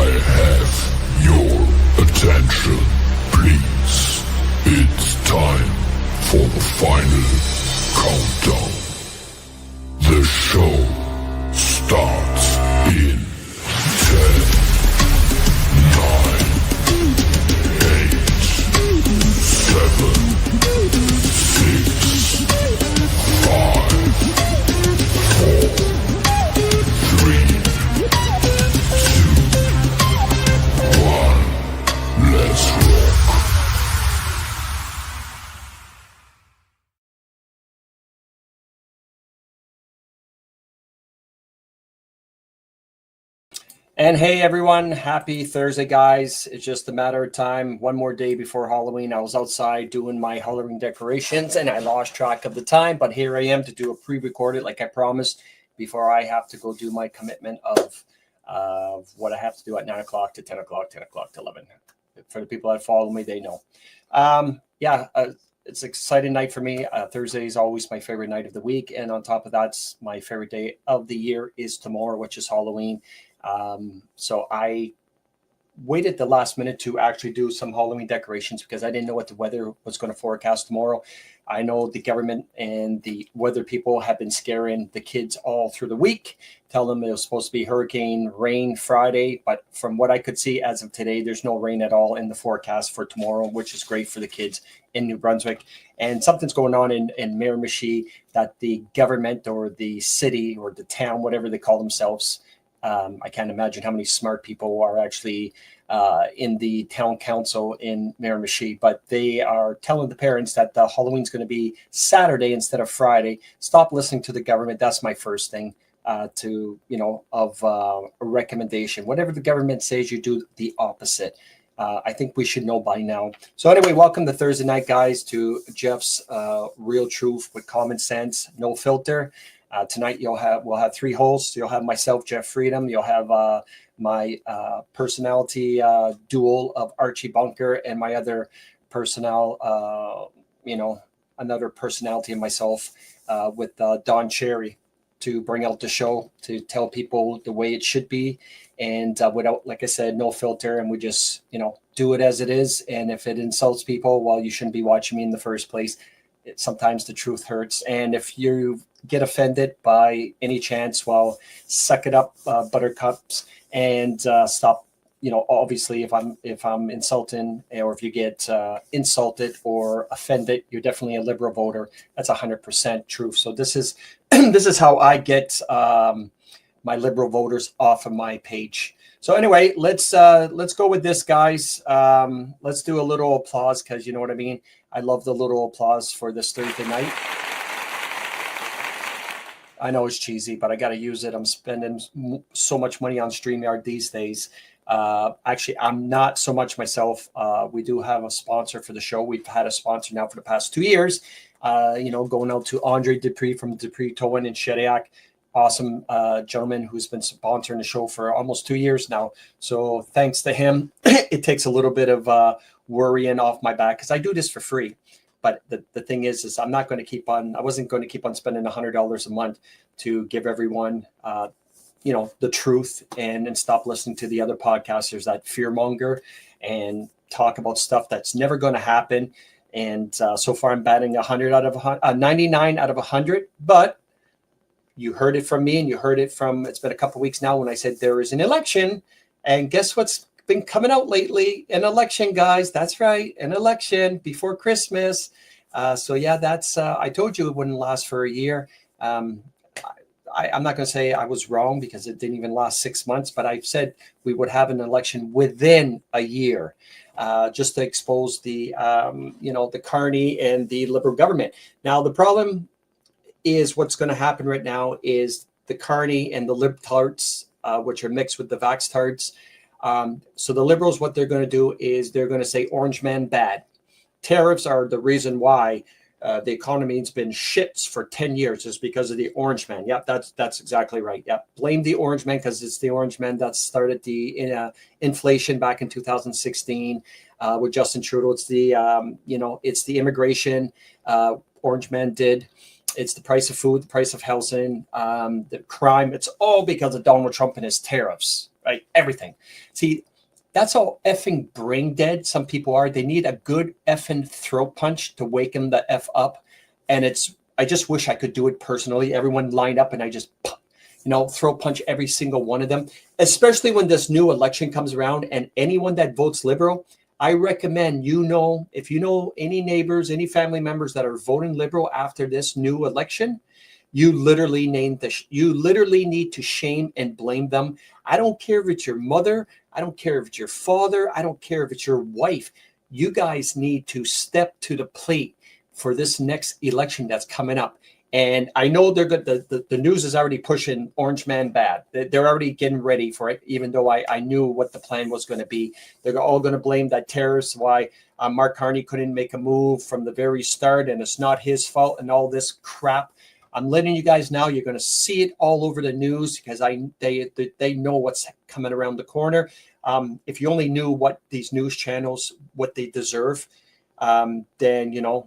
I have your attention, please? It's time for the final countdown. The show starts in 10, 9, 8, 7, 6, 5, 4, 3, 2, 1. Let's rock. And hey everyone, happy Thursday, guys. It's just a matter of time. One more day before Halloween. I was outside doing my Halloween decorations and I lost track of the time, but here I am to do a pre-recorded like I promised before I have to go do my commitment of what I have to do at 9 o'clock to 10 o'clock, 10 o'clock to 11. For the people that follow me, they know. It's an exciting night for me. Thursday is always my favorite night of the week. And on top of that, my favorite day of the year is tomorrow, which is Halloween. So I waited the last minute to actually do some Halloween decorations because I didn't know what the weather was going to forecast tomorrow. I know the government and the weather people have been scaring the kids all through the week, telling them it was supposed to be hurricane rain Friday. But from what I could see as of today, there's no rain at all in the forecast for tomorrow, which is great for the kids in New Brunswick. And something's going on in Miramichi that the government or the city or the town, whatever they call themselves, I can't imagine how many smart people are actually in the town council in Miramichi, but they are telling the parents that the Halloween's going to be Saturday instead of Friday. Stop listening to the government. That's my first thing a recommendation. Whatever the government says, you do the opposite. I think we should know by now. So anyway, welcome to Thursday night, guys, to Jeff's Real Truth with Common Sense, No Filter. Tonight we'll have three hosts. You'll have myself, Jeff Freedom. You'll have my personality duel of Archie Bunker and my other another personality of myself with Don Cherry to bring out the show, to tell people the way it should be. And without, like I said, no filter. And we just, do it as it is. And if it insults people, well, you shouldn't be watching me in the first place. Sometimes the truth hurts. And if you get offended by any chance, well, suck it up, buttercups, and stop. Obviously, if I'm insulting, or if you get insulted or offended, you're definitely a Liberal voter. That's 100% truth. So this is this is how I get my Liberal voters off of my page. So anyway, let's go with this, guys. Let's do a little applause because you know what I mean. I love the little applause for this Thursday night. I know it's cheesy, but I got to use it. I'm spending so much money on StreamYard these days. Actually, I'm not so much myself. We do have a sponsor for the show. We've had a sponsor now for the past 2 years. Going out to Andre Dupree from Dupree Towing in Shediac. Awesome gentleman who's been sponsoring the show for almost 2 years now. So thanks to him, it takes a little bit of worrying off my back because I do this for free. But the thing is I wasn't going to keep on spending $100 a month to give everyone, the truth and stop listening to the other podcasters that fearmonger and talk about stuff that's never going to happen. And so far I'm batting 99 out of 100, but you heard it from me and it's been a couple of weeks now when I said there is an election, and guess what's been coming out lately? An election, guys. That's right. An election before Christmas. That's, I told you it wouldn't last for a year. I'm not going to say I was wrong because it didn't even last 6 months, but I said we would have an election within a year, just to expose the Carney and the Liberal government. Now, the problem is what's going to happen right now is the Carney and the Libtards, which are mixed with the Vaxtards. So the Liberals, what they're going to do is they're going to say Orange Man bad. Tariffs are the reason why the economy has been shits for 10 years is because of the Orange Man. Yep, that's exactly right. Yep, blame the Orange Man because it's the Orange Man that started the inflation back in 2016 with Justin Trudeau. It's the immigration Orange Man did. It's the price of food, the price of housing, the crime. It's all because of Donald Trump and his tariffs. right? Everything. See, that's how effing brain dead some people are. They need a good effing throat punch to wake them the F up. And I just wish I could do it personally. Everyone lined up and I just, throat punch every single one of them, especially when this new election comes around. And anyone that votes Liberal, I recommend, if you know any neighbors, any family members that are voting Liberal after this new election, you literally need to shame and blame them. I don't care if it's your mother. I don't care if it's your father. I don't care if it's your wife. You guys need to step to the plate for this next election that's coming up. And I know they're good. The news is already pushing Orange Man bad. They're already getting ready for it, even though I knew what the plan was going to be. They're all going to blame that terrorist, why Mark Carney couldn't make a move from the very start, and it's not his fault and all this crap. I'm letting you guys know, you're going to see it all over the news because they know what's coming around the corner. If you only knew what these news channels, what they deserve, then,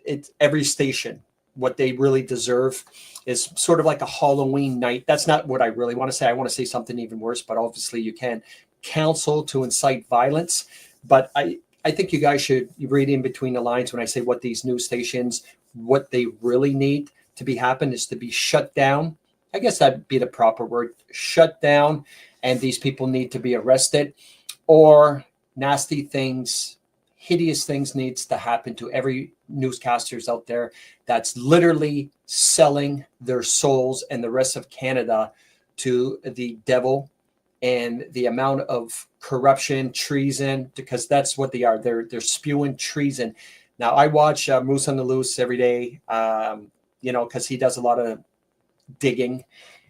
it's every station. What they really deserve is sort of like a Halloween night. That's not what I really want to say. I want to say something even worse, but obviously you can't counsel to incite violence. But I think you guys should read in between the lines when I say what these news stations, what they really need to be happen is to be shut down. I guess that'd be the proper word, shut down. And these people need to be arrested, or nasty things, hideous things needs to happen to every newscasters out there that's literally selling their souls and the rest of Canada to the devil, and the amount of corruption, treason, because that's what they are. They're spewing treason. Now, I watch Moose on the Loose every day, because he does a lot of digging.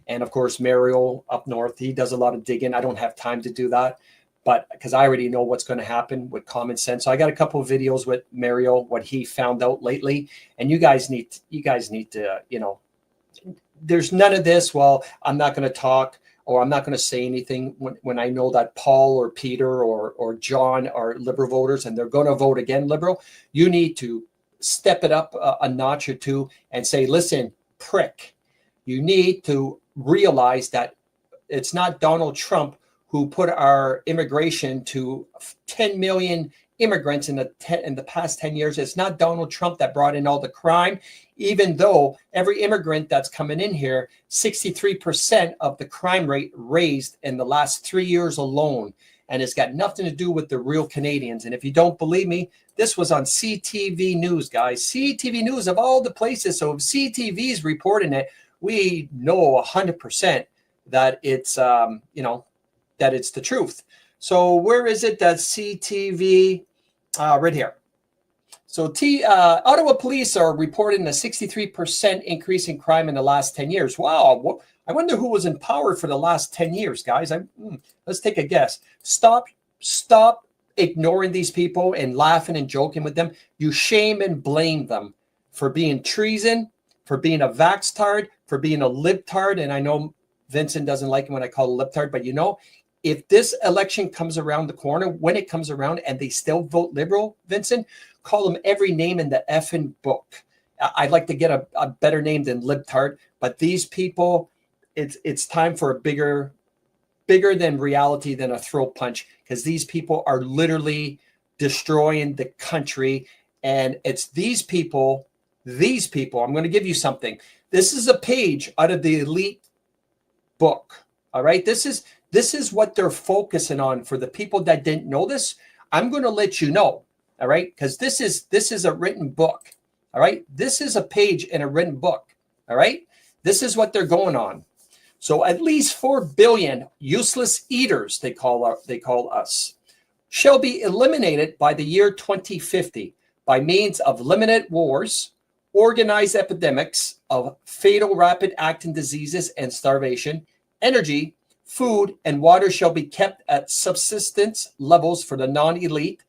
And of course, Mario up north, he does a lot of digging. I don't have time to do that, but because I already know what's going to happen with common sense. So I got a couple of videos with Mario, what he found out lately. And you guys need to, there's none of this. Well, I'm not going to talk, or I'm not going to say anything when I know that Paul or Peter or John are Liberal voters and they're going to vote again Liberal. You need to step it up a notch or two and say, listen, prick, you need to realize that it's not Donald Trump who put our immigration to 10 million immigrants in the past 10 years. It's not Donald Trump that brought in all the crime, even though every immigrant that's coming in here, 63% of the crime rate raised in the last 3 years alone. And it's got nothing to do with the real Canadians. And if you don't believe me, this was on CTV News, guys. CTV News of all the places. So if CTV is reporting it, we know 100% that it's, that it's the truth. So where is it that CTV, right here. So Ottawa police are reporting a 63% increase in crime in the last 10 years. Wow. I wonder who was in power for the last 10 years, guys. Let's take a guess. Stop ignoring these people and laughing and joking with them. You shame and blame them for being treason, for being a vaxtard, for being a libtard. And I know Vincent doesn't like it when I call it libtard, but if this election comes around the corner, when it comes around and they still vote Liberal, Vincent, call them every name in the effing book. I'd like to get a better name than libtard, but these people, it's time for a bigger than reality than a throat punch, because these people are literally destroying the country. And it's these people, I'm going to give you something. This is a page out of the elite book. All right. This is what they're focusing on. For the people that didn't know this, I'm going to let you know. All right. Because this is a written book. All right. This is a page in a written book. All right. This is what they're going on. So at least 4 billion useless eaters, they call us, shall be eliminated by the year 2050 by means of limited wars, organized epidemics of fatal rapid acting diseases and starvation. Energy, food, and water shall be kept at subsistence levels for the non-elite,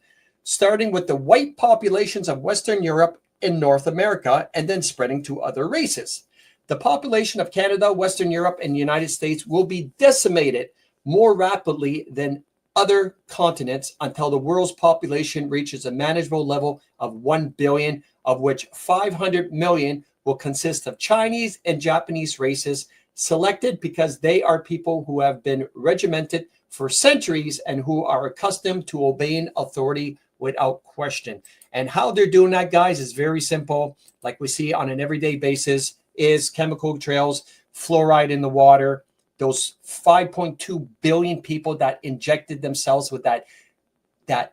starting with the white populations of Western Europe and North America, and then spreading to other races. The population of Canada, Western Europe, and the United States will be decimated more rapidly than other continents until the world's population reaches a manageable level of 1 billion, of which 500 million will consist of Chinese and Japanese races, selected because they are people who have been regimented for centuries and who are accustomed to obeying authority without question. And how they're doing that, guys, is very simple. Like we see on an everyday basis is chemical trails, fluoride in the water, those 5.2 billion people that injected themselves with that death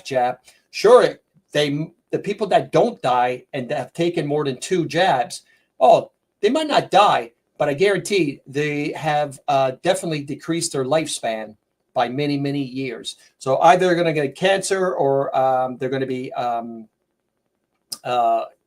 jab. Sure, the people that don't die and have taken more than 2 jabs, they might not die, but I guarantee they have definitely decreased their lifespan by many, many years. So either they're going to get cancer or they're going to be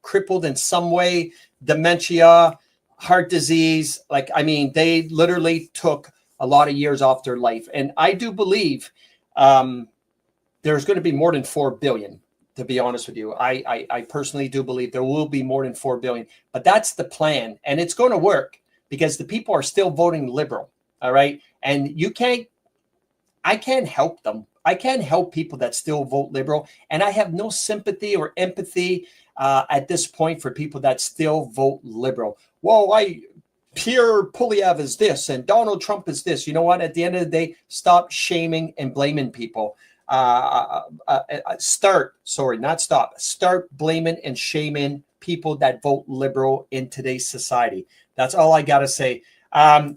crippled in some way, dementia, heart disease. Like, I mean, they literally took a lot of years off their life. And I do believe there's going to be more than 4 billion, to be honest with you. I personally do believe there will be more than 4 billion, but that's the plan. And it's going to work because the people are still voting liberal. All right. And I can't help them. I can't help people that still vote liberal. And I have no sympathy or empathy at this point for people that still vote liberal. Well, Pierre Poilievre is this and Donald Trump is this. You know what? At the end of the day, stop shaming and blaming people. Start blaming and shaming people that vote liberal in today's society. That's all I got to say.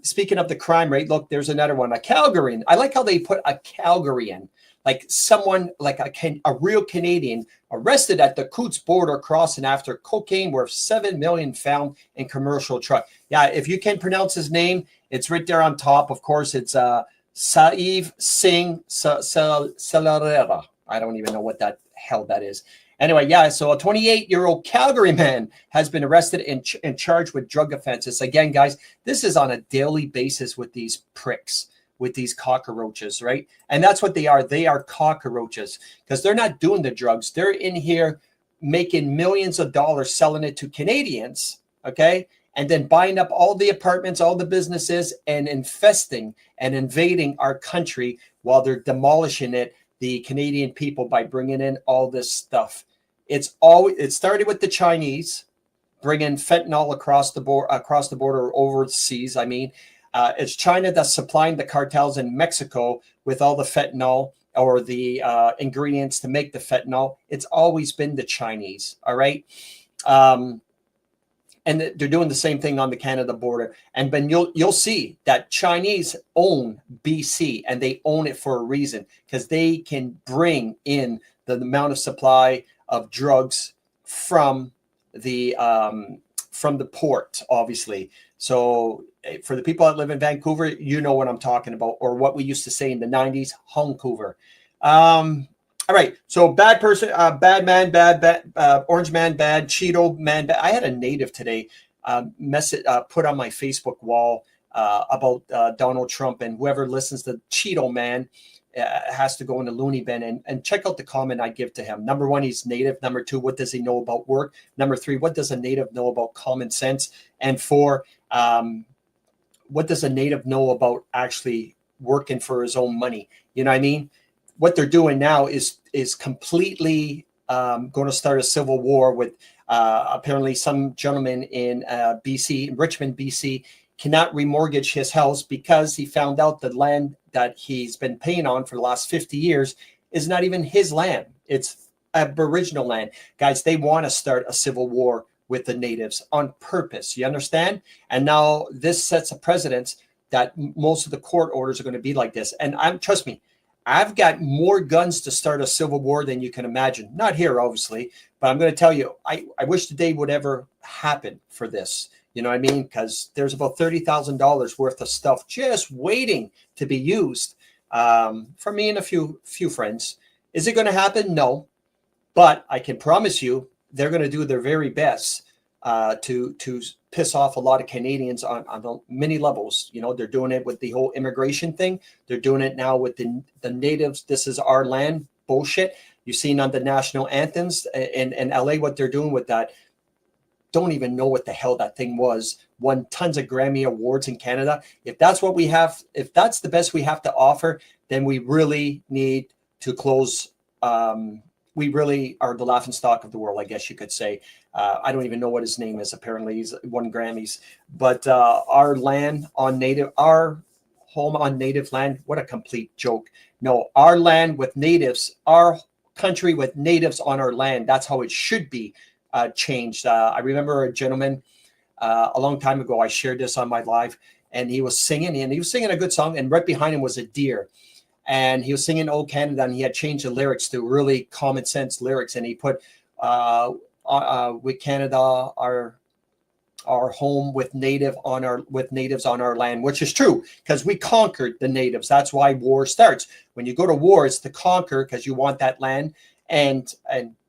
Speaking of the crime rate, look, there's another one, a Calgarian. I like how they put a Calgarian, like someone like a real Canadian arrested at the Coutts border crossing after cocaine worth $7 million found in commercial truck. Yeah, if you can pronounce his name, it's right there on top. Of course, it's Saiv Singh Salarera. I don't even know what that hell that is. Anyway, yeah, so a 28-year-old Calgary man has been arrested and charged with drug offenses. Again, guys, this is on a daily basis with these pricks, with these cockroaches, right? And that's what they are. They are cockroaches because they're not doing the drugs. They're in here making millions of dollars selling it to Canadians, okay? And then buying up all the apartments, all the businesses, and infesting and invading our country while they're demolishing the Canadian people by bringing in all this stuff. It started with the Chinese bringing fentanyl across the border overseas. I mean, it's China that's supplying the cartels in Mexico with all the fentanyl or the ingredients to make the fentanyl. It's always been the Chinese. All right. And they're doing the same thing on the Canada border. And then you'll see that Chinese own BC, and they own it for a reason because they can bring in the amount of supply of drugs from the port, obviously. So for the people that live in Vancouver, you know what I'm talking about, or what we used to say in the 90s, Vancouver. All right, so bad person, bad man, bad, orange man, bad, Cheeto man, bad. I had a native today put on my Facebook wall about Donald Trump, and whoever listens to Cheeto man has to go in the loony bin and check out the comment I give to him. Number 1, he's native. Number 2, what does he know about work? Number 3, what does a native know about common sense? And 4, what does a native know about actually working for his own money? You know what I mean? What they're doing now is completely going to start a civil war with apparently some gentleman in BC, Richmond, BC, cannot remortgage his house because he found out the land that he's been paying on for the last 50 years is not even his land. It's Aboriginal land. Guys, they want to start a civil war with the natives on purpose. You understand? And now this sets a precedent that most of the court orders are going to be like this. And trust me, I've got more guns to start a civil war than you can imagine. Not here, obviously, but I'm going to tell you, I wish the day would ever happen for this. You know what I mean? Because there's about $30,000 worth of stuff just waiting to be used for me and a few friends. Is it going to happen? No. But I can promise you they're going to do their very best to piss off a lot of Canadians on many levels. You know, they're doing it with the whole immigration thing. They're doing it now with the natives. This is our land bullshit. You've seen on the national anthems in LA what they're doing with that. Don't even know what the hell that thing was. Won tons of Grammy awards in Canada. If that's what we have, if that's the best we have to offer, then we really need to close we really are the laughing stock of the world, I guess you could say. I don't even know what his name is. Apparently, he's won Grammys. But our land on native, our home on native land. What a complete joke! No, our land with natives, our country with natives on our land. That's how it should be changed. I remember a gentleman a long time ago. I shared this on my live, and he was singing, a good song, and right behind him was a deer. And he was singing "Old Canada," and he had changed the lyrics to really common sense lyrics. And he put, "With Canada, our home with natives on our land," which is true because we conquered the natives. That's why war starts. When you go to war, it's to conquer because you want that land, and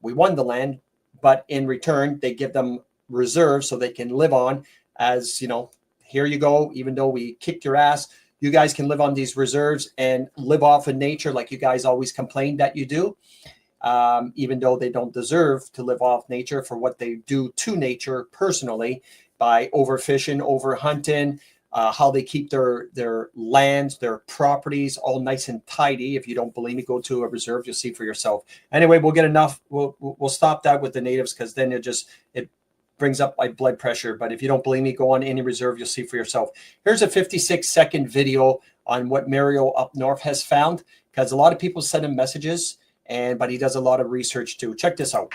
we won the land, but in return they give them reserves so they can live on. As you know, here you go. Even though we kicked your ass, you guys can live on these reserves and live off of nature like you guys always complain that you do, even though they don't deserve to live off nature for what they do to nature personally by overfishing, overhunting, how they keep their lands, their properties all nice and tidy. If you don't believe me, go to a reserve. You'll see for yourself. Anyway, we'll get enough. We'll stop that with the natives because then it brings up my blood pressure. But if you don't believe me, go on any reserve. You'll see for yourself. Here's a 56-second video on what Mario up north has found, because a lot of people send him messages, but he does a lot of research too. Check this out.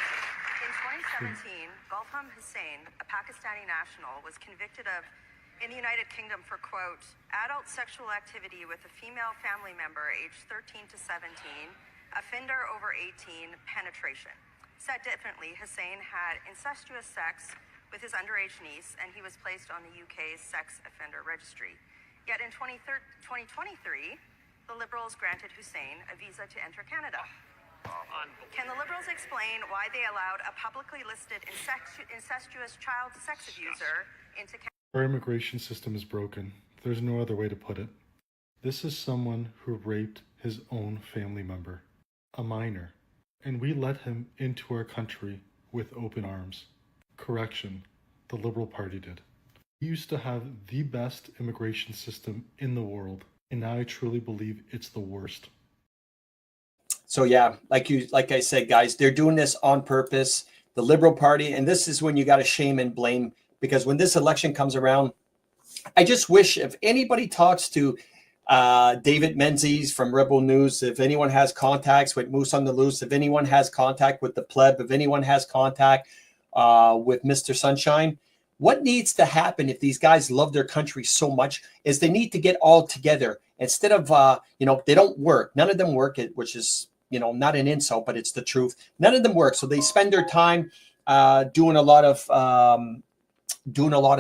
In 2017, Gulfam Hussain, a Pakistani national, was convicted of, in the United Kingdom, for, quote, adult sexual activity with a female family member aged 13 to 17, offender over 18, penetration. Said differently, Hussain had incestuous sex with his underage niece, and he was placed on the UK's sex offender registry. Yet in 2023, the Liberals granted Hussain a visa to enter Canada. Can the Liberals explain why they allowed a publicly listed incestuous child sex abuser into Canada? Our immigration system is broken. There's no other way to put it. This is someone who raped his own family member, a minor. And we let him into our country with open arms. Correction, the Liberal Party did. We used to have the best immigration system in the world, and now I truly believe it's the worst. So yeah, like I said, guys, they're doing this on purpose. The Liberal Party, and this is when you got to shame and blame, because when this election comes around, I just wish if anybody talks to David Menzies from Rebel News, if anyone has contacts with Moose on the Loose, if anyone has contact with the pleb, if anyone has contact with Mr. Sunshine, what needs to happen if these guys love their country so much is they need to get all together instead of, they don't work. None of them work, which is, not an insult, but it's the truth. None of them work. So they spend their time doing a lot of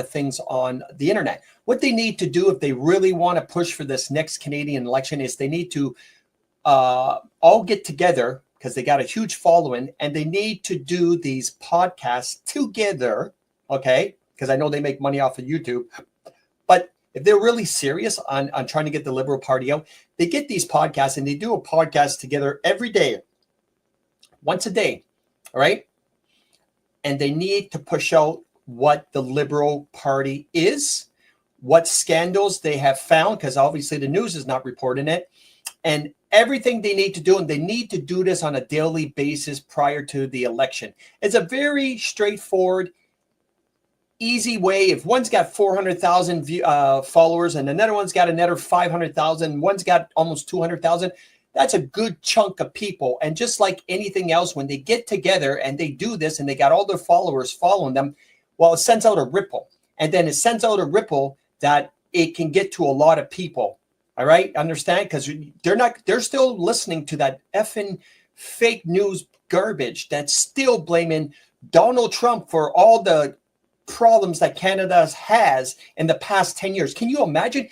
things on the internet. What they need to do if they really want to push for this next Canadian election is they need to all get together, because they got a huge following, and they need to do these podcasts together, okay? Because I know they make money off of YouTube. But if they're really serious on trying to get the Liberal Party out, they get these podcasts and they do a podcast together every day, once a day, all right? And they need to push out what the Liberal Party is, what scandals they have found, because obviously the news is not reporting it, and everything they need to do. And they need to do this on a daily basis prior to the election. It's a very straightforward, easy way. If one's got 400,000 followers and another one's got another 500,000, one's got almost 200,000, that's a good chunk of people. And just like anything else, when they get together and they do this and they got all their followers following them, well, it sends out a ripple. And then it sends out a ripple that it can get to a lot of people. All right? Understand? Because they're still listening to that effing fake news garbage that's still blaming Donald Trump for all the problems that Canada has in the past 10 years. Can you imagine?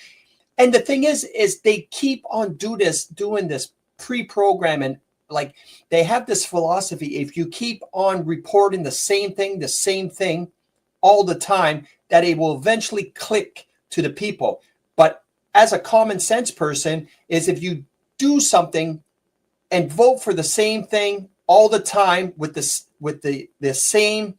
And the thing is they keep on doing this pre-programming. Like, they have this philosophy. If you keep on reporting the same thing all the time, that it will eventually click to the people. But as a common sense person, is if you do something and vote for the same thing all the time with the same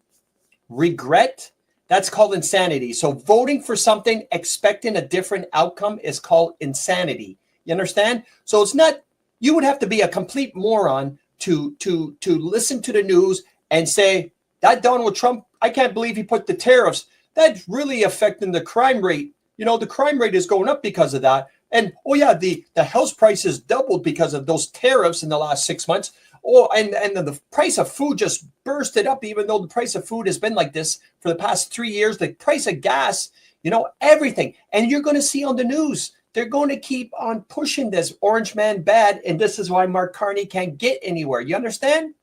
regret, that's called insanity. So voting for something, expecting a different outcome, is called insanity. You understand? So it's not, you would have to be a complete moron to listen to the news and say that Donald Trump, I can't believe he put the tariffs. That's really affecting the crime rate. The crime rate is going up because of that. And oh yeah, the house prices doubled because of those tariffs in the last 6 months. Oh, and the price of food just bursted up, even though the price of food has been like this for the past 3 years. The price of gas, everything. And you're going to see on the news, they're going to keep on pushing this orange man bad. And this is why Mark Carney can't get anywhere. You understand?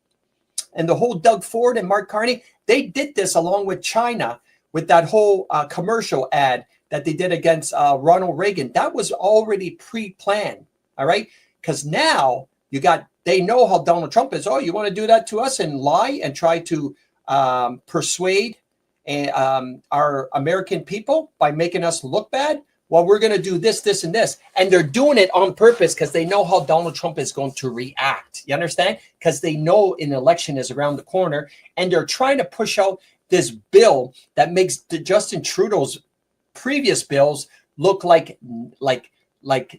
And the whole Doug Ford and Mark Carney, they did this along with China with that whole commercial ad that they did against Ronald Reagan. That was already pre-planned, all right? Because now they know how Donald Trump is. Oh, you want to do that to us and lie and try to persuade our American people by making us look bad? Well, we're going to do this, this, and this. And they're doing it on purpose because they know how Donald Trump is going to react. You understand? Because they know an election is around the corner. And they're trying to push out this bill that makes Justin Trudeau's previous bills look like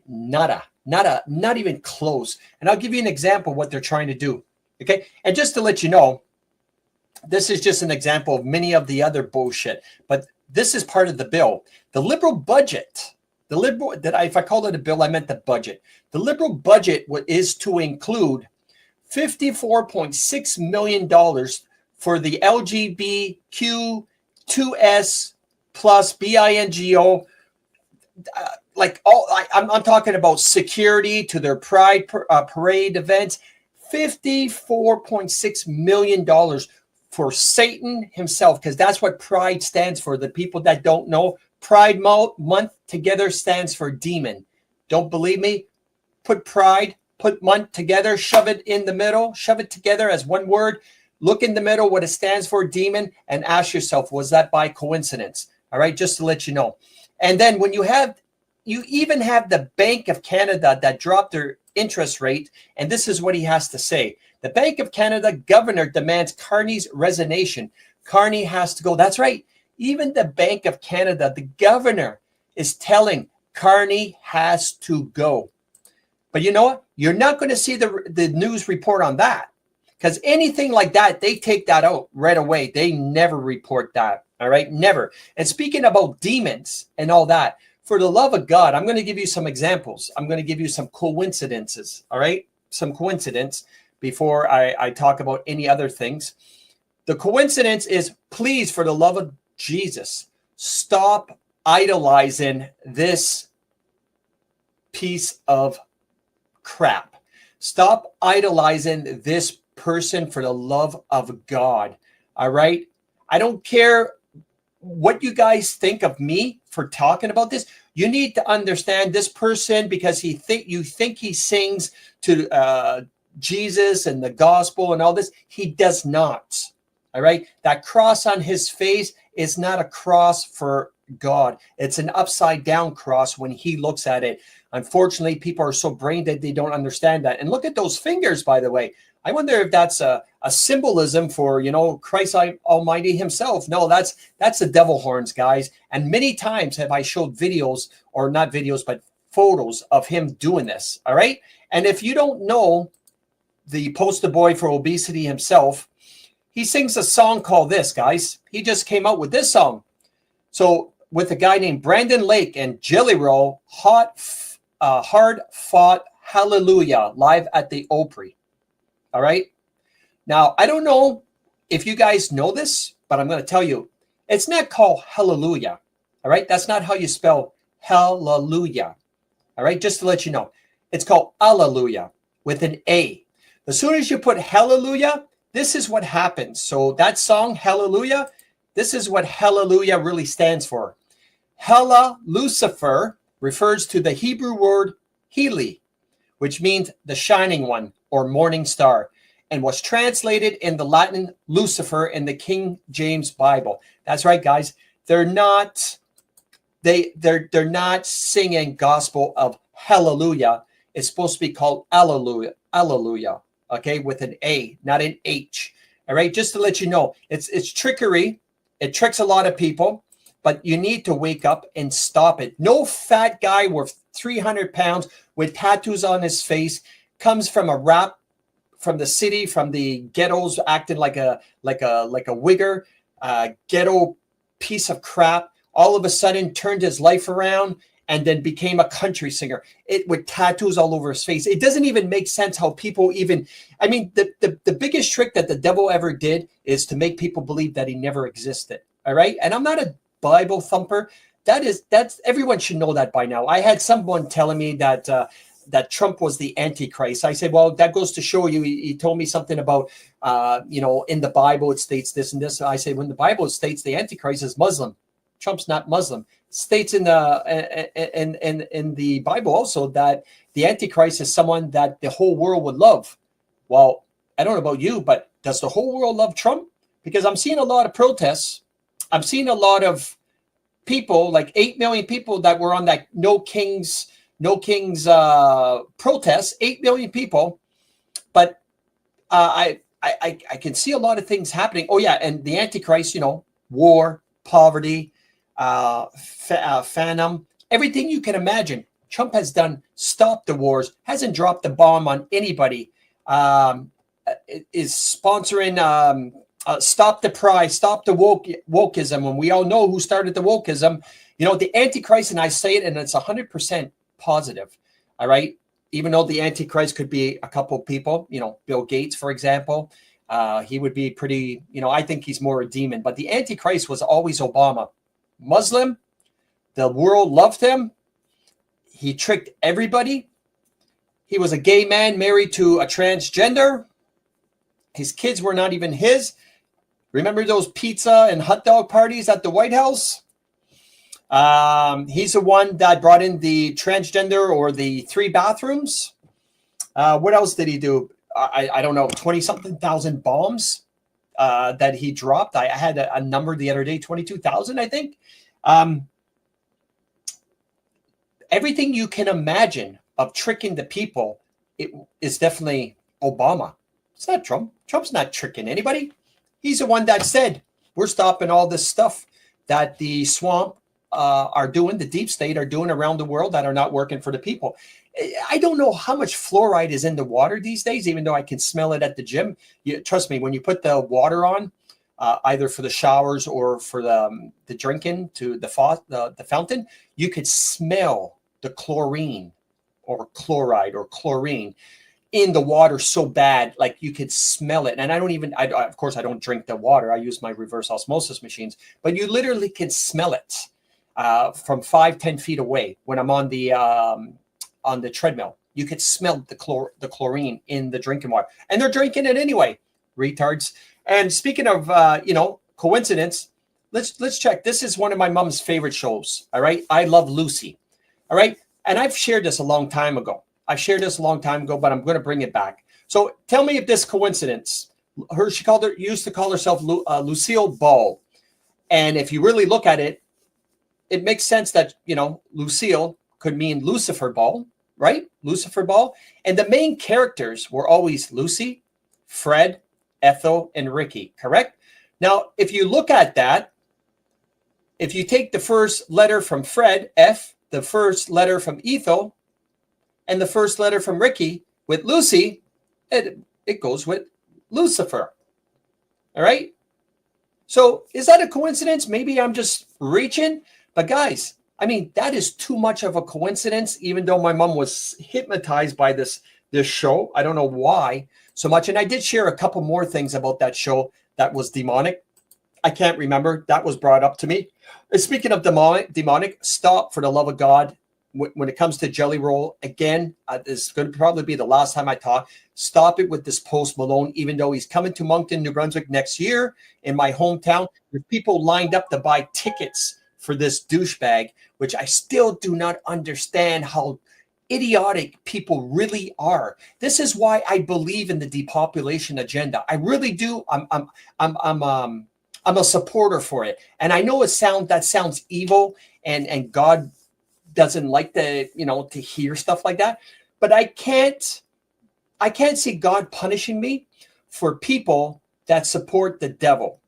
nada, not even close. And I'll give you an example of what they're trying to do. Okay. And just to let you know, this is just an example of many of the other bullshit, but this is part of the bill. The liberal budget, if I called it a bill, I meant the budget. The liberal budget is to include $54.6 million for the LGBTQ2S plus BINGO. I'm talking about security to their pride parade events. $54.6 million for Satan himself, because that's what Pride stands for. The people that don't know, Pride Month together stands for demon. Don't believe me? Put Pride, put month together, shove it in the middle, shove it together as one word. Look in the middle what it stands for, demon, and ask yourself, was that by coincidence? All right, just to let you know. And then when you even have the Bank of Canada that dropped their interest rate, and this is what he has to say. The Bank of Canada governor demands Carney's resignation. Carney has to go. That's right. Even the Bank of Canada, the governor is telling Carney has to go. But you know what? You're not going to see the news report on that, because anything like that, they take that out right away. They never report that. All right. Never. And speaking about demons and all that, for the love of God, I'm going to give you some examples. I'm going to give you some coincidences. All right. Some coincidence before I talk about any other things. The coincidence is, please, for the love of Jesus, stop idolizing this piece of crap. Stop idolizing this person for the love of God. All right. I don't care what you guys think of me for talking about this. You need to understand this person because you think he sings to Jesus and the gospel and all this. He does not. All right. That cross on his face is not a cross for God. It's an upside down cross when he looks at it. Unfortunately, people are so brain dead they don't understand that. And look at those fingers, by the way. I wonder if that's a symbolism for, Christ Almighty himself. No, that's the devil horns, guys. And many times have I showed videos, or not videos, but photos of him doing this. All right. And if you don't know the poster boy for obesity himself, he sings a song called this, guys. He just came out with this song. So with a guy named Brandon Lake and Jelly Roll, Hard Fought Hallelujah, live at the Opry. All right. Now, I don't know if you guys know this, but I'm going to tell you, it's not called hallelujah. All right. That's not how you spell hallelujah. All right. Just to let you know, it's called alleluia with an A. As soon as you put hallelujah, this is what happens. So that song, Hallelujah, this is what hallelujah really stands for. Hella Lucifer refers to the Hebrew word Heli, which means the shining one or morning star, and was translated in the Latin Lucifer in the King James Bible. That's right, guys. They're not singing gospel of hallelujah. It's supposed to be called alleluia, alleluia. Okay, with an A, not an H. All right, just to let you know, it's trickery. It tricks a lot of people, but you need to wake up and stop it. No fat guy worth 300 pounds with tattoos on his face comes from a rap from the city, from the ghettos, acting like a wigger, ghetto piece of crap, all of a sudden turned his life around and then became a country singer. It with tattoos all over his face. It doesn't even make sense how people even. I mean, the biggest trick that the devil ever did is to make people believe that he never existed. All right, and I'm not a Bible thumper. That's everyone should know that by now. I had someone telling me that that Trump was the Antichrist. I said, well, that goes to show you. He told me something about, in the Bible it states this and this. I said, when the Bible states the Antichrist is Muslim, Trump's not Muslim. It states in the Bible also that the Antichrist is someone that the whole world would love. Well, I don't know about you, but does the whole world love Trump? Because I'm seeing a lot of protests. I'm seeing a lot of people, like 8 million people that were on that No Kings protest, 8 million people. But I can see a lot of things happening. Oh yeah, and the Antichrist, war, poverty, phantom, everything you can imagine. Trump has done. Stop the wars. Hasn't dropped the bomb on anybody. Is sponsoring. Stop the pride, stop the wokeism. And we all know who started the wokeism. The Antichrist, and I say it, and it's 100% positive. All right. Even though the Antichrist could be a couple of people, Bill Gates, for example, he would be pretty, I think he's more a demon. But the Antichrist was always Obama. Muslim. The world loved him. He tricked everybody. He was a gay man married to a transgender. His kids were not even his. Remember those pizza and hot dog parties at the White House? He's the one that brought in the transgender or the 3 bathrooms. What else did he do? I don't know, 20-something thousand bombs that he dropped. I had a number the other day, 22,000, I think. Everything you can imagine of tricking the people, it is definitely Obama. It's not Trump. Trump's not tricking anybody. He's the one that said, we're stopping all this stuff that the swamp are doing, the deep state are doing around the world that are not working for the people. I don't know how much fluoride is in the water these days, even though I can smell it at the gym. Trust me, when you put the water on, either for the showers or for the drinking to the fountain, you could smell the chlorine or chloride or chlorine in the water so bad, like you could smell it. And of course, I don't drink the water. I use my reverse osmosis machines, but you literally can smell it from 5-10 feet away when I'm on the treadmill. You could smell the chlorine in the drinking water, and they're drinking it anyway, retards. And speaking of, coincidence, let's check. This is one of my mom's favorite shows. All right. I Love Lucy. All right. And I've shared this a long time ago. but I'm going to bring it back. So tell me if this coincidence. She used to call herself Lucille Ball. And if you really look at it, it makes sense that, Lucille could mean Lucifer Ball, right? Lucifer Ball. And the main characters were always Lucy, Fred, Ethel, and Ricky, correct? Now, if you look at that, if you take the first letter from Fred, F, the first letter from Ethel, and the first letter from Ricky with Lucy, it goes with Lucifer. All right? So is that a coincidence? Maybe I'm just reaching. But guys, I mean, that is too much of a coincidence, even though my mom was hypnotized by this show. I don't know why so much. And I did share a couple more things about that show that was demonic. I can't remember. That was brought up to me. And speaking of demonic, stop, for the love of God. When it comes to Jelly Roll, again, this is going to probably be the last time I talk. Stop it with this Post Malone, even though he's coming to Moncton, New Brunswick next year in my hometown. There's people lined up to buy tickets for this douchebag, which I still do not understand how idiotic people really are. This is why I believe in the depopulation agenda. I really do. I'm a supporter for it. And I know that sounds evil, and God doesn't like to hear stuff like that. But I can't see God punishing me for people that support the devil.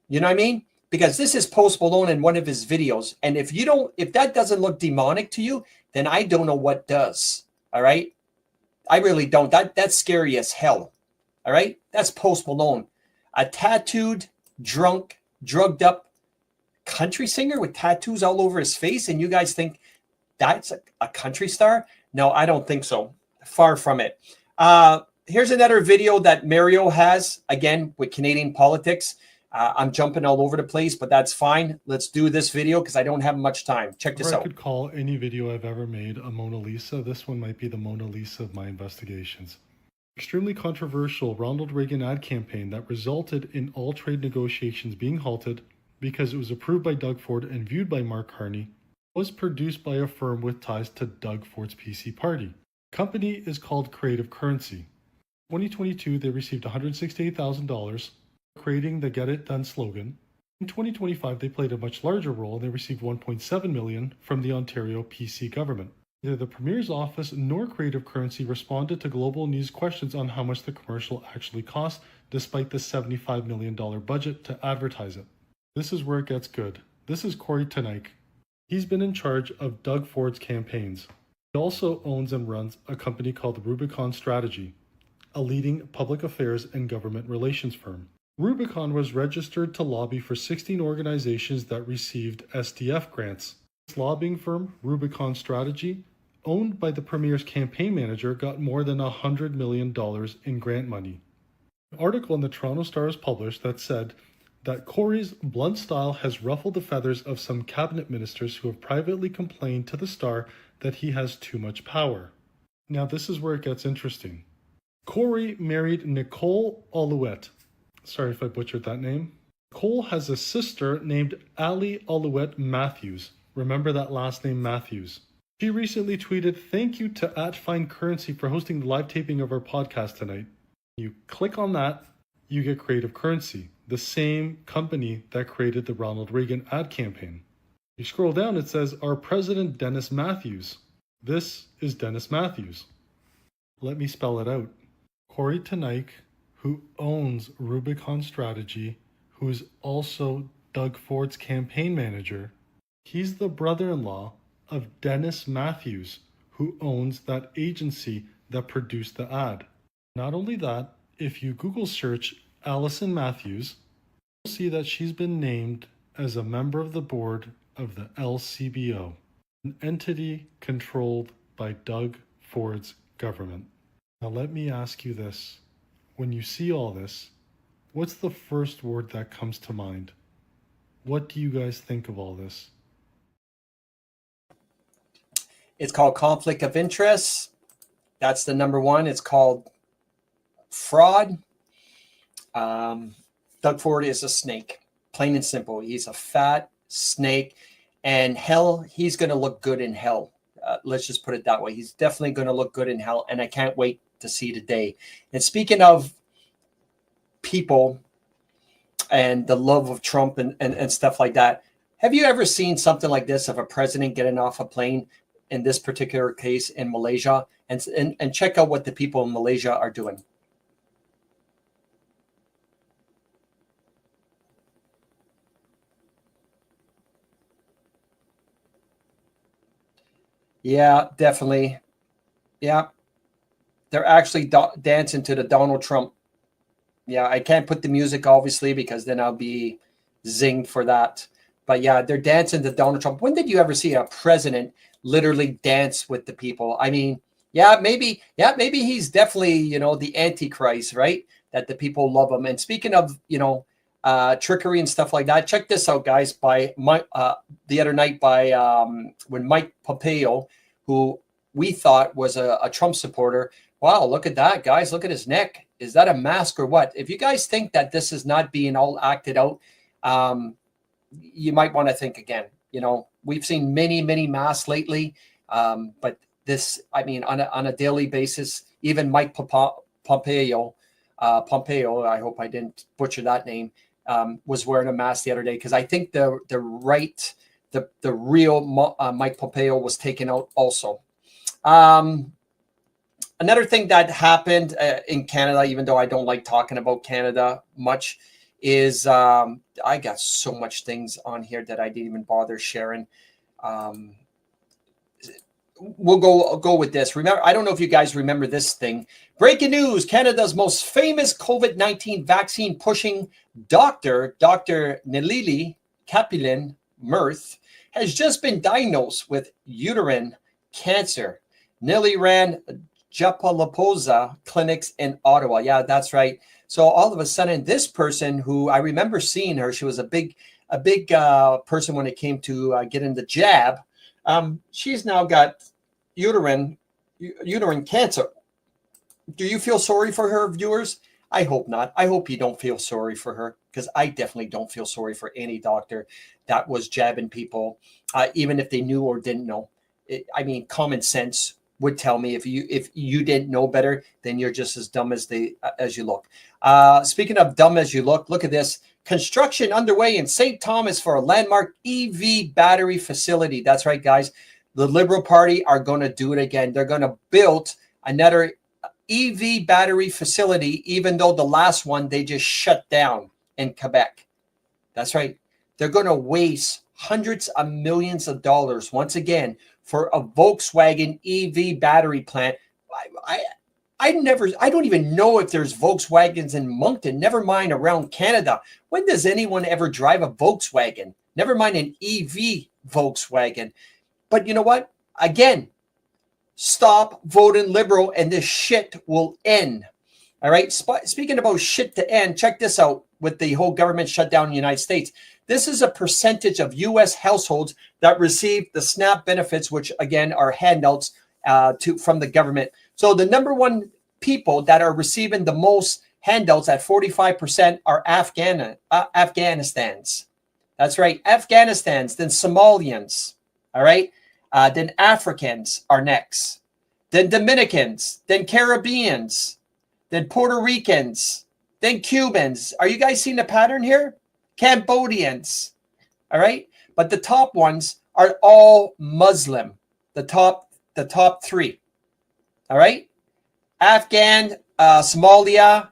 You know what I mean? Because this is Post Malone in one of his videos. And if that doesn't look demonic to you, then I don't know what does. All right. I really don't. That's scary as hell. All right. That's Post Malone, a tattooed, drunk, drugged up country singer with tattoos all over his face. And you guys think that's a country star? No, I don't think so. Far from it. Here's another video that Mario has, again, with Canadian politics. I'm jumping all over the place, but that's fine. Let's do this video because I don't have much time. Check this If I out. could call any video I've ever made a Mona Lisa, this one might be the Mona Lisa of my investigations. Extremely controversial Ronald Reagan ad campaign that resulted in all trade negotiations being halted because it was approved by Doug Ford and viewed by Mark Carney, was produced by a firm with ties to Doug Ford's PC party. The company is called Creative Currency. In 2022, they received $168,000 creating the Get It Done slogan. In 2025, they played a much larger role and they received $1.7 million from the Ontario PC government. Neither the Premier's office nor Creative Currency responded to Global News questions on how much the commercial actually cost, despite the $75 million budget to advertise it. This is where it gets good. This is Corey Tenike. He's been in charge of Doug Ford's campaigns. He also owns and runs a company called Rubicon Strategy, a leading public affairs and government relations firm. Rubicon was registered to lobby for 16 organizations that received SDF grants. This lobbying firm, Rubicon Strategy, owned by the Premier's campaign manager, got more than $100 million in grant money. An article in the Toronto Star was published that said that Corey's blunt style has ruffled the feathers of some cabinet ministers who have privately complained to the Star that he has too much power. Now this is where it gets interesting. Corey married Nicole Alouette. Sorry if I butchered that name. Nicole has a sister named Ali Alouette Matthews. Remember that last name, Matthews. She recently tweeted, "Thank you to @FindCurrency for hosting the live taping of our podcast tonight." You click on that, you get Creative Currency, the same company that created the Ronald Reagan ad campaign. You scroll down, it says, "Our President Dennis Matthews." This is Dennis Matthews. Let me spell it out. Corey Tenike, who owns Rubicon Strategy, who is also Doug Ford's campaign manager, he's the brother-in-law of Dennis Matthews, who owns that agency that produced the ad. Not only that, if you Google search Allison Matthews, you'll see that she's been named as a member of the board of the LCBO, an entity controlled by Doug Ford's government. Now let me ask you this. When you see all this, what's the first word that comes to mind? What do you guys think of all this? It's called conflict of interest. That's the number one. It's called fraud. Doug Ford is a snake, plain and simple. He's a fat snake, and hell, he's going to look good in hell. Let's just put it that way. He's definitely going to look good in hell, and I can't wait to see the day. And speaking of people and the love of Trump and stuff like that, have you ever seen something like this of a president getting off a plane, in this particular case in Malaysia, and check out what the people in Malaysia are doing? Yeah, definitely. Yeah. They're actually dancing to the Donald Trump. Yeah, I can't put the music, obviously, because then I'll be zinged for that. But yeah, they're dancing to Donald Trump. When did you ever see a president literally dance with the people? I mean, maybe he's definitely, the Antichrist, right? That the people love him. And speaking of, trickery and stuff like that, check this out, guys. By the other night, when Mike Pompeo, who we thought was a Trump supporter. Wow, look at that, guys. Look at his neck. Is that a mask or what? If you guys think that this is not being all acted out, you might want to think again. We've seen many, many masks lately, but this, I mean, on a daily basis, even Mike Pompeo, I hope I didn't butcher that name, was wearing a mask the other day, because I think the real Mike Pompeo was taken out also. Another thing that happened in Canada, even though I don't like talking about Canada much, is I got so much things on here that I didn't even bother sharing. we'll go with this. Remember, I don't know if you guys remember this thing. Breaking news: Canada's most famous COVID-19 vaccine pushing doctor, Dr. Nelili Kapilin Mirth, has just been diagnosed with uterine cancer. Nelly ran Japalaposa clinics in Ottawa. Yeah, that's right. So all of a sudden, this person, who I remember seeing her, she was a big person when it came to getting the jab. She's now got uterine cancer. Do you feel sorry for her, viewers? I hope not. I hope you don't feel sorry for her, because I definitely don't feel sorry for any doctor that was jabbing people, even if they knew or didn't know. I mean, common sense would tell me if you didn't know better, then you're just as dumb as you look. Speaking of dumb as you look at this. Construction underway in St. Thomas for a landmark EV battery facility. That's right, guys. The Liberal Party are going to do it again. They're going to build another EV battery facility, even though the last one they just shut down in Quebec. That's right. They're going to waste hundreds of millions of dollars once again for a Volkswagen EV battery plant. I don't even know if there's Volkswagens in Moncton, never mind around Canada. When does anyone ever drive a Volkswagen? Never mind an EV Volkswagen. But you know what? Again, stop voting Liberal and this shit will end. All right. Speaking about shit to end, check this out with the whole government shutdown in the United States. This is a percentage of U.S. households that receive the SNAP benefits, which again are handouts from the government. So the number one people that are receiving the most handouts at 45% are Afghanistans. That's right, Afghanistans, then Somalians, all right? Then Africans are next. Then Dominicans, then Caribbeans, then Puerto Ricans, then Cubans. Are you guys seeing the pattern here? Cambodians, all right? But the top ones are all Muslim, the top three, all right? Afghan, Somalia,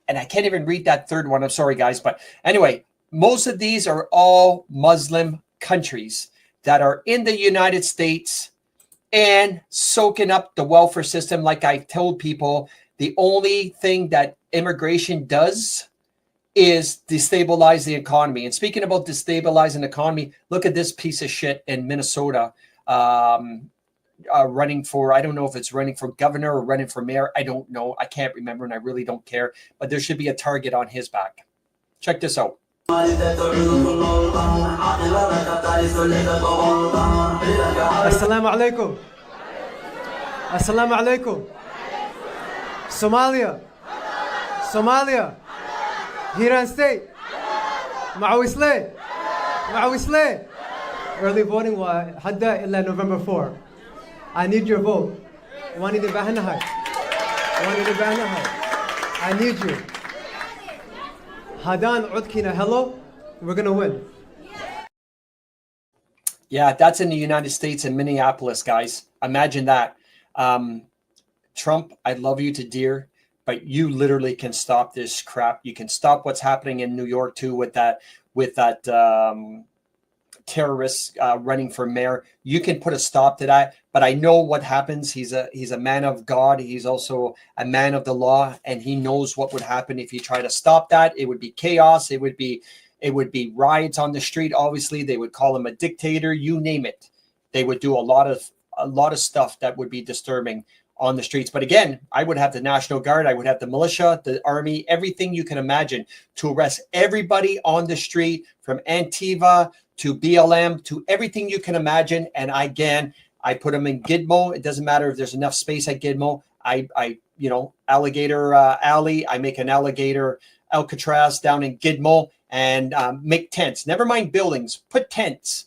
and I can't even read that third one. I'm sorry, guys. But anyway, most of these are all Muslim countries that are in the United States and soaking up the welfare system. Like I told people, the only thing that immigration does is destabilize the economy. And speaking about destabilizing the economy, look at this piece of shit in Minnesota. Running for, I don't know if it's running for governor or running for mayor. I don't know. I can't remember, and I really don't care. But there should be a target on his back. Check this out. Assalamu alaikum. Assalamu alaikum. Somalia. Hiran State. Mawisle. Early voting was hadda illa November 4. I need your vote. I need you. Hadan Udkina, hello. We're going to win. Yeah, that's in the United States in Minneapolis, guys. Imagine that. Trump, I love you to dear, but you literally can stop this crap. You can stop what's happening in New York too with that terrorists running for mayor. You can put a stop to that. But I know what happens. He's a man of God. He's also a man of the law, and he knows what would happen if you try to stop that. It would be chaos. It would be riots on the street. Obviously, they would call him a dictator. You name it. They would do a lot of stuff that would be disturbing on the streets. But again, I would have the National Guard. I would have the militia, the army, everything you can imagine to arrest everybody on the street, from Antifa to BLM to everything you can imagine. And again, I put them in Gitmo. It doesn't matter if there's enough space at Gitmo. Alligator Alley. I make an alligator Alcatraz down in Gitmo and make tents. Never mind buildings. Put tents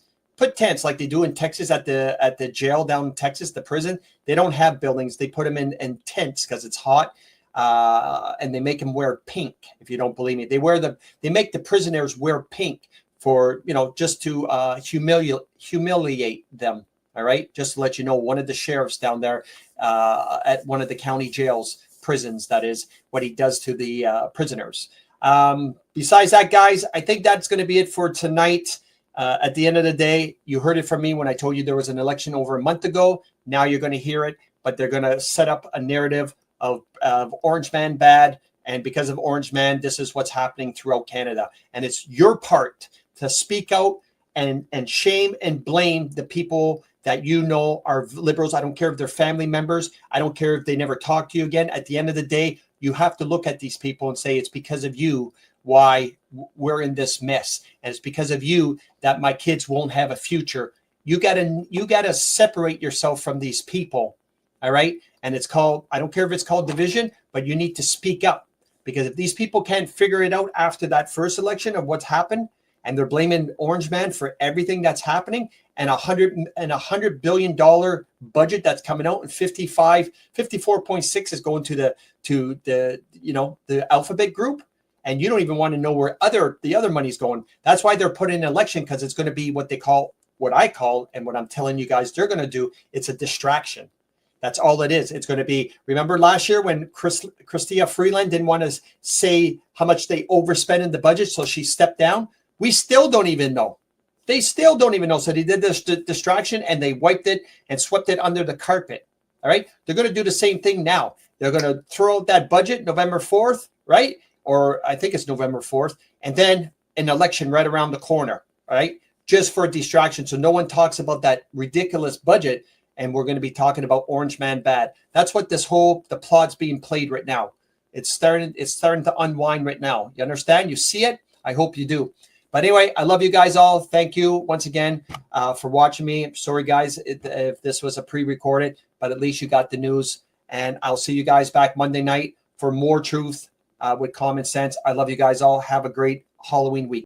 like they do in Texas at the jail down in Texas, the prison. They don't have buildings. They put them in tents because it's hot. And they make them wear pink. If you don't believe me, they make the prisoners wear pink for, just to humiliate them. All right. Just to let you know, one of the sheriffs down there at one of the county prisons, that is what he does to the prisoners. Besides that, guys, I think that's going to be it for tonight. At the end of the day, you heard it from me when I told you there was an election over a month ago. Now you're going to hear it, but they're going to set up a narrative of Orange Man bad. And because of Orange Man, this is what's happening throughout Canada. And it's your part to speak out and shame and blame the people that you know are liberals. I don't care if they're family members. I don't care if they never talk to you again. At the end of the day, you have to look at these people and say, it's because of you why we're in this mess. And it's because of you that my kids won't have a future. You gotta separate yourself from these people. All right. And it's called, I don't care if it's called division, but you need to speak up, because if these people can't figure it out after that first election of what's happened, and they're blaming Orange Man for everything that's happening, and $100 billion budget that's coming out, and 54.6 is going to the Alphabet Group, and you don't even want to know where the other money's going. That's why they're putting an election, because it's going to be what I call, and what I'm telling you guys they're going to do, it's a distraction. That's all it is. It's going to be, remember last year when Chrystia Freeland didn't want to say how much they overspent in the budget, so she stepped down? We still don't even know. They still don't even know. So they did this distraction, and they wiped it and swept it under the carpet. All right. They're going to do the same thing now. They're going to throw out that budget November 4th, right? Or I think it's November 4th. And then an election right around the corner, all right? Just for a distraction. So no one talks about that ridiculous budget, and we're going to be talking about Orange Man bad. That's what the plot's being played right now. It's starting to unwind right now. You understand? You see it? I hope you do. But anyway, I love you guys all. Thank you once again for watching me. I'm sorry, guys, if this was a pre-recorded, but at least you got the news. And I'll see you guys back Monday night for more truth with common sense. I love you guys all. Have a great Halloween week.